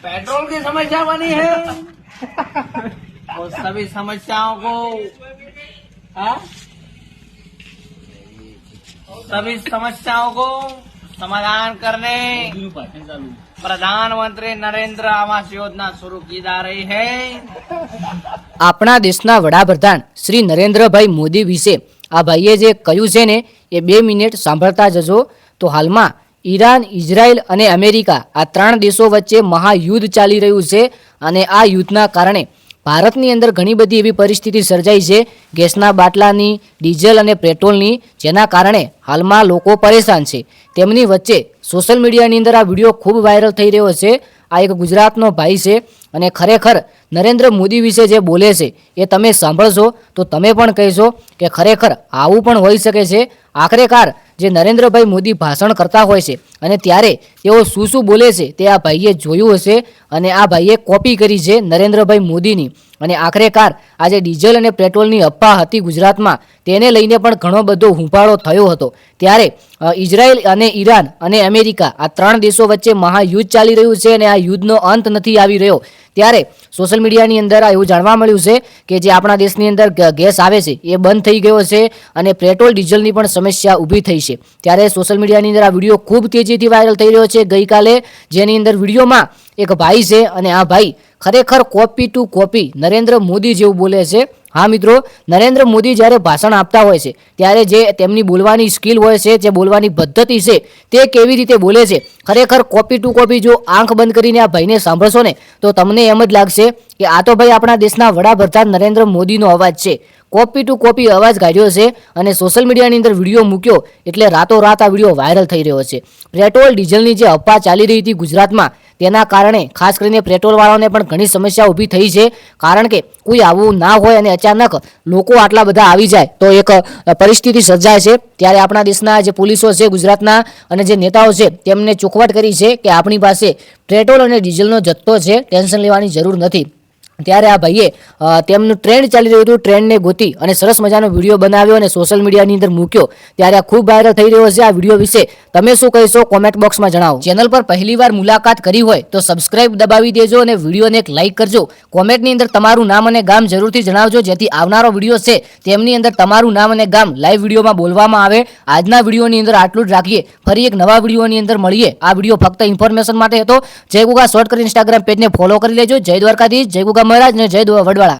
Petrol की समस्या बनी है और सभी समस्याओं को सभी समस्याओं को समाधान करने प्रधानमंत्री नरेंद्र आवास योजना शुरू की जा रही है। આપણા દેશના વડાપ્રધાન શ્રી નરેન્દ્રભાઈ મોદી વિશે આ ભાઈએ જે કહ્યું છે ને એ 2 મિનિટ સાંભળતા જજો. તો હાલમાં ઈરાન, ઇઝરાયલ અને અમેરિકા આ 3 દેશો વચ્ચે મહાયુદ્ધ ચાલી રહ્યું છે અને આ યુદ્ધના કારણે ભારતની અંદર ઘણી બધી એવી પરિસ્થિતિ સર્જાઈ છે ગેસના બાટલાની, ડીઝલ અને પેટ્રોલની, જેના કારણે હાલમાં લોકો પરેશાન છે. તેમની વચ્ચે સોશિયલ મીડિયાની અંદર આ વિડીયો ખૂબ વાયરલ થઈ રહ્યો છે. આ એક ગુજરાતનો ભાઈ છે અને ખરેખર નરેન્દ્ર મોદી વિશે જે બોલે છે એ તમે સાંભળશો તો તમે પણ કહેશો કે ખરેખર આવું પણ હોઈ શકે છે. આખરેકાર જે નરેન્દ્રભાઈ મોદી ભાષણ કરતા હોય છે અને ત્યારે તેઓ શું શું બોલે છે તે આ ભાઈએ જોયું હશે અને આ ભાઈએ કોપી કરી છે નરેન્દ્રભાઈ મોદીની. અને આખરેકાર આજે ડીઝલ અને પેટ્રોલની અફવા હતી ગુજરાતમાં, તેને લઈને પણ ઘણો બધો હુંફાળો થયો હતો. ત્યારે ઇઝરાયલ અને ઈરાન અને અમેરિકા આ 3 દેશો વચ્ચે મહાયુદ્ધ ચાલી રહ્યું છે અને આ યુદ્ધનો અંત નથી આવી રહ્યો. ત્યારે સોશિયલ મીડિયાની અંદર એવું જાણવા મળ્યું છે કે જે આપણા દેશની અંદર ગેસ આવે છે એ બંધ થઈ ગયો છે અને પેટ્રોલ ડીઝલની પણ સમસ્યા ઊભી થઈ છે. ત્યારે સોશિયલ મીડિયાની અંદર આ વિડીયો ખૂબ તેજીથી વાયરલ થઈ રહ્યો છે ગઈકાલે, જેની અંદર વિડીયોમાં એક ભાઈ છે અને આ ભાઈ ખરેખર copy to copy Narendra Modi જેવું બોલે છે. હા મિત્રો, નરેન્દ્ર મોદી જ્યારે ભાષણ આપતા હોય છે ત્યારે જે તેમની બોલવાની સ્કિલ હોય છે, જે બોલવાની પદ્ધતિ છે તે કેવી રીતે બોલે છે, ખરેખર કોપી ટુ કોપી જો આંખ બંધ કરીને આ ભાઈને સાંભળશો ને તો તમને એમ જ લાગશે કે આ તો ભાઈ આપણા દેશના વડાપ્રધાન નરેન્દ્ર મોદીનો અવાજ છે. કોપી ટુ કોપી અવાજ કાઢ્યો છે અને સોશિયલ મીડિયાની અંદર વિડીયો મૂક્યો એટલે રાતોરાત આ વિડીયો વાયરલ થઈ રહ્યો છે. પેટ્રોલ ડીઝલની જે અફવા ચાલી રહી હતી ગુજરાતમાં, તેના કારણે ખાસ કરીને પેટ્રોલવાળાઓને પણ ઘણી સમસ્યા ઊભી થઈ છે. કારણ કે કોઈ આવું ના હોય અને અચાનક લોકો આટલા બધા આવી જાય તો એક પરિસ્થિતિ સર્જાય છે. ત્યારે આપણા દેશના જે પોલીસો છે ગુજરાતના અને જે નેતાઓ છે તેમને ચોખવટ કરી છે કે આપણી પાસે પેટ્રોલ અને ડીઝલનો જથ્થો છે, ટેન્શન લેવાની જરૂર નથી. ત્યારે આ ભાઈએ તેમનું ટ્રેન્ડ ચાલી રહ્યું હતું, ટ્રેન્ડને ગોતી અને સરસ મજાનો વિડીયો બનાવ્યો અને સોશિયલ મીડિયાની અંદર મૂક્યો. ત્યારે આ ખૂબ વાયરલ થઈ રહ્યો છે. આ વિડીયો વિશે તમે શું કહેશો કોમેન્ટ બોક્સમાં જણાવો. ચેનલ પર પહેલીવાર મુલાકાત કરી હોય તો સબસ્ક્રાઇબ દબાવી દેજો અને વિડીયોને એક લાઇક કરજો. કોમેન્ટની અંદર તમારું નામ અને ગામ જરૂરથી જણાવજો, જેથી આવનારો વિડીયો છે તેમની અંદર તમારું નામ અને ગામ લાઈવ વિડીયોમાં બોલવામાં આવે. આજના વિડીયોની અંદર આટલું જ રાખીએ, ફરી એક નવા વિડીયોની અંદર મળીએ. આ વિડીયો ફક્ત ઇન્ફોર્મેશન માટે હતો. જય ગુગા શોર્ટ કરી ઇન્સ્ટાગ્રામ પેજને ફોલો કરી લેજો. જય દ્વારકાધીશ, જય ગુગા મહારાજ ને જય વડવાળા.